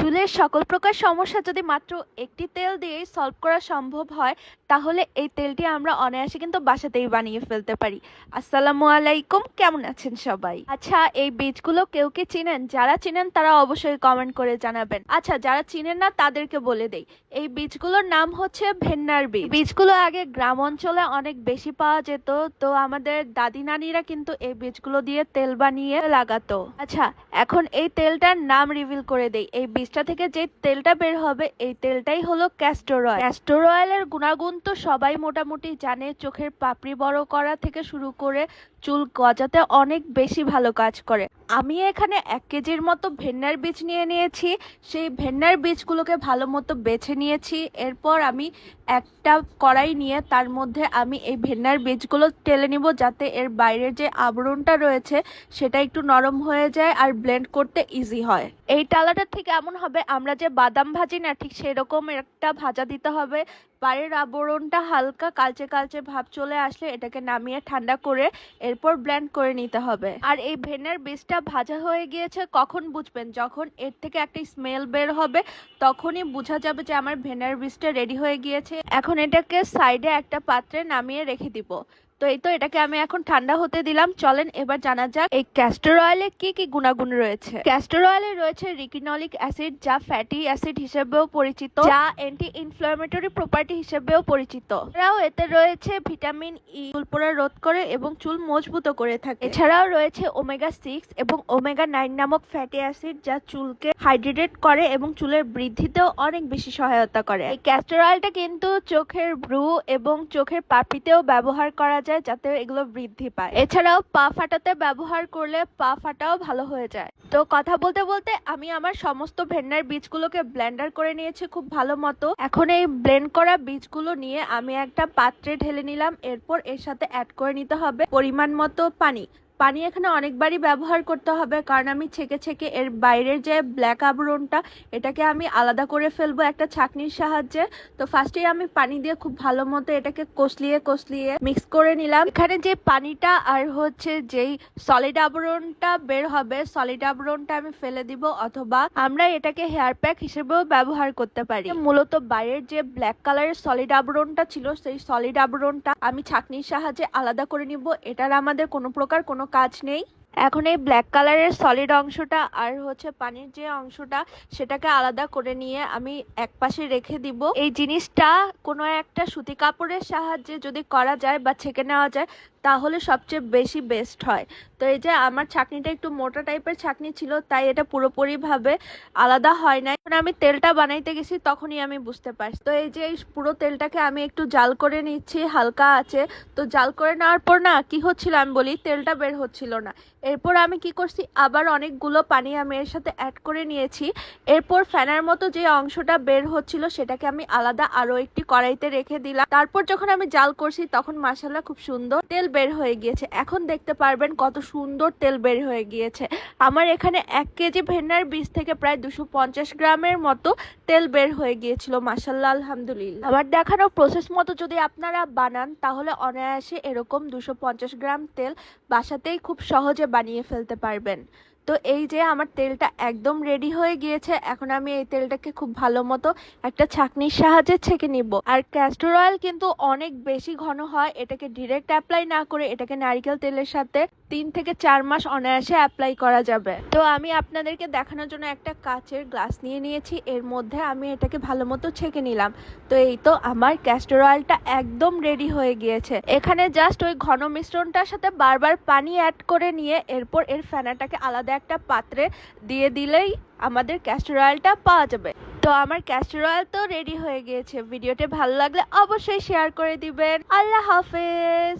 চুলের সকল প্রকার সমস্যা যদি মাত্র একটি তেল দিয়েই সলভ করা সম্ভব হয়, তাহলে এই তেলটি আমরা অনায়াসে কিন্তু বাসাতেই বানিয়ে ফেলতে পারি। আসসালামু আলাইকুম, কেমন আছেন সবাই? আচ্ছা, এই বীজগুলো কেউ কি চিনেন? যারা চিনেন তারা অবশ্যই কমেন্ট করে জানাবেন। আচ্ছা, যারা চিনেন না তাদেরকে বলে দেই, এই বীজগুলোর নাম হচ্ছে ভেন্নার বীজ। বীজগুলো আগে গ্রাম অঞ্চলে অনেক বেশি পাওয়া যেত, তো আমাদের দাদি নানিরা কিন্তু এই বীজগুলো দিয়ে তেল বানিয়ে লাগাতো। আচ্ছা, এখন এই তেলটার নাম রিভিল করে দেই। এই বীজটা থেকে যে তেলটা বের হবে এই তেলটাই হলো ক্যাস্টর অয়েল। ক্যাস্টর অয়েলের গুণাগুণ তো সবাই মোটামুটি জানে। চোখের পাপড়ি বড় করা থেকে শুরু করে চুল গজাতে অনেক বেশি ভালো কাজ করে। আমি এখানে 1 কেজির মতো ভেন্নার বীজ নিয়ে নিয়েছি। সেই ভেন্নার বীজগুলোকে ভালো মতো বেছে নিয়েছি। এরপর আমি একটা কড়াই নিয়ে তার মধ্যে আমি এই ভেন্নার বীজগুলো টেলে নিব, যাতে এর বাইরের যে আবরণটা রয়েছে সেটা একটু নরম হয়ে যায় আর ব্লেন্ড করতে ইজি হয়। এই টালাটা ঠিক এমন হবে, আমরা যে বাদাম ভাজি না, ঠিক সেরকম একটা ভাজা দিতে হবে। বাইরের আবরণটা হালকা কালচে কালচে ভাব চলে আসলে এটাকে নামিয়ে ঠান্ডা করে এরপর ব্লেন্ড করে নিতে হবে। আর এই ভেন্নার বীজটা ভাজা হয়ে গিয়েছে কখন বুঝবেন? যখন এর থেকে একটা স্মেল বের হবে তখনই বোঝা যাবে যে আমার ভেন্নার বীজটা রেডি হয়ে গিয়েছে। এখন এটাকে সাইডে একটা পাত্রে নামিয়ে রেখে দিব। তো এই তো এটাকে আমি এখন ঠান্ডা হতে দিলাম। চলেন এবার জানা যাক এই ক্যাস্টর অয়েলে কি কি গুণাগুণ রয়েছে। ক্যাস্টর অয়েলে রয়েছে রিকিনলিক অ্যাসিড, যা ফ্যাটি অ্যাসিড হিসেবেও পরিচিত, যা অ্যান্টি ইনফ্লামেটরি প্রপার্টি হিসেবেও পরিচিত। এছাড়াও এতে রয়েছে ভিটামিন ই, চুল পড়া রোধ করে এবং চুল মজবুত করে থাকে। এছাড়াও রয়েছে ওমেগা 6 এবং ওমেগা 9 নামক ফ্যাটি অ্যাসিড, যা চুলকে হাইড্রেট করে এবং চুলের বৃদ্ধিতেও অনেক বেশি সহায়তা করে। এই ক্যাস্টর অয়েলটা কিন্তু চোখের ব্রু এবং চোখের পাপড়িতেও ব্যবহার করা যায়, যাতে এগুলো বৃদ্ধি পায়। এছাড়াও পা ফাটাতে ব্যবহার করলে পা ফাটাও ভালো হয়ে যায়। তো কথা বলতে বলতে আমি আমার সমস্ত ভেন্নার বীজগুলোকে ব্লেন্ডার করে নিয়েছি খুব ভালো মতো। এখন এই ব্লেন্ড করা বীজগুলো নিয়ে আমি একটা পাত্রে ঢেলে নিলাম। এরপর এর সাথে অ্যাড করে নিতে হবে পরিমাণ মতো পানি। পানি এখানে অনেকবারই ব্যবহার করতে হবে, কারণ আমি ছেঁকে ছেঁকে এর বাইরের যে ব্ল্যাক আবরণটা এটাকে আমি আলাদা করে ফেলবো একটা ছাঁকনির সাহায্যে। তো ফার্স্টেই আমি পানি দিয়ে খুব ভালো মতো এটাকে কষলিয়ে কষলিয়ে মিক্স করে নিলাম। এখানে যে পানিটা আর হচ্ছে যেই সলিড আবরণটা বের হবে, সলিড আবরণটা আমি ফেলে দিব, অথবা আমরা এটাকে হেয়ার প্যাক হিসেবেও ব্যবহার করতে পারি। মূলত বাইরের যে ব্ল্যাক কালারের সলিড আবরণটা ছিল সেই সলিড আবরণটা আমি ছাঁকনির সাহায্যে আলাদা করে নিব। এটার আমাদের কোনো প্রকার কোনো কাজ নেই। এখন এই ব্ল্যাক কালারের সলিড অংশটা আর হচ্ছে পানির যে অংশটা সেটাকে আলাদা করে নিয়ে আমি একপাশে রেখে দিব। এই জিনিসটা কোনো একটা সুতি কাপড়ের সাহায্যে যদি করা যায় বা ছেঁকে নেওয়া যায় তাহলে সবচেয়ে বেশি বেস্ট হয়। তো এই যে আমার ছাঁকনিটা একটু মোটা টাইপের ছাঁকনি ছিল, তাই এটা পুরোপুরি ভাবে আলাদা হয় না। এখন আমি তেলটা বানাইতে গেছি তখনই আমি বুঝতে পারছি। তো এই যে পুরো তেলটাকে আমি একটু জাল করে নিচ্ছি হালকা আছে। তো জাল করে নেওয়ার পর না কি হচ্ছিল আমি বলি, তেলটা বের হচ্ছিল না। এরপর আমি কি করছি, আবার অনেকগুলো পানি আমি এর সাথে অ্যাড করে নিয়েছি। এরপর ফ্যানের মতো যে অংশটা বের হচ্ছিল সেটাকে আমি আলাদা আরো একটি কড়াইতে রেখে দিলাম। তারপর যখন আমি জাল করছি তখন মাশাআল্লাহ খুব সুন্দর তেল বের হয়ে গিয়েছে। এখন দেখতে পারবেন কত সুন্দর তেল বের হয়ে গিয়েছে। আমার এখানে 1 কেজি ভেন্নার বীজ থেকে প্রায় 250 গ্রামের মতো তেল বের হয়ে গিয়েছিল। মাশাআল্লাহ, আলহামদুলিল্লাহ। আমার দেখানো প্রসেস মতো যদি আপনারা বানান তাহলে অনায়াসে এরকম 250 গ্রাম তেল বাসাতেই খুব সহজে বানিয়ে ফেলতে পারবেন। তো এই যে আমার তেলটা একদম রেডি হয়ে গিয়েছে। এখন আমি এই তেলটাকে খুব ভালো মতো একটা ছাঁকনির সাহায্যে ছেঁকে নিব। আর ক্যাস্টর অয়েল কিন্তু অনেক বেশি ঘন হয়, এটাকে ডিরেক্ট অ্যাপ্লাই না করে এটাকে নারকেল তেলের সাথে 3 থেকে 4 মাস অনায়াসে অ্যাপ্লাই করা যাবে। তো আমি আপনাদেরকে দেখানোর জন্য একটা কাচের গ্লাস নিয়ে নিয়েছি, এর মধ্যে আমি এটাকে ভালো মতো ছেঁকে নিলাম। তো এই তো আমার ক্যাস্টর অয়েলটা একদম রেডি হয়ে গিয়েছে। এখানে জাস্ট ওই ঘন মিশ্রণটার সাথে বারবার পানি অ্যাড করে নিয়ে এরপর এর ফেনাটাকে আলাদা একটা পাত্রে দিয়ে দিলেই আমাদের ক্যাস্টর অয়েলটা পাওয়া যাবে। তো আমার ক্যাস্টর অয়েল তো রেডি হয়ে গিয়েছে। ভিডিওটা ভালো লাগলে অবশ্যই শেয়ার করে দিবেন। আল্লাহ হাফেজ।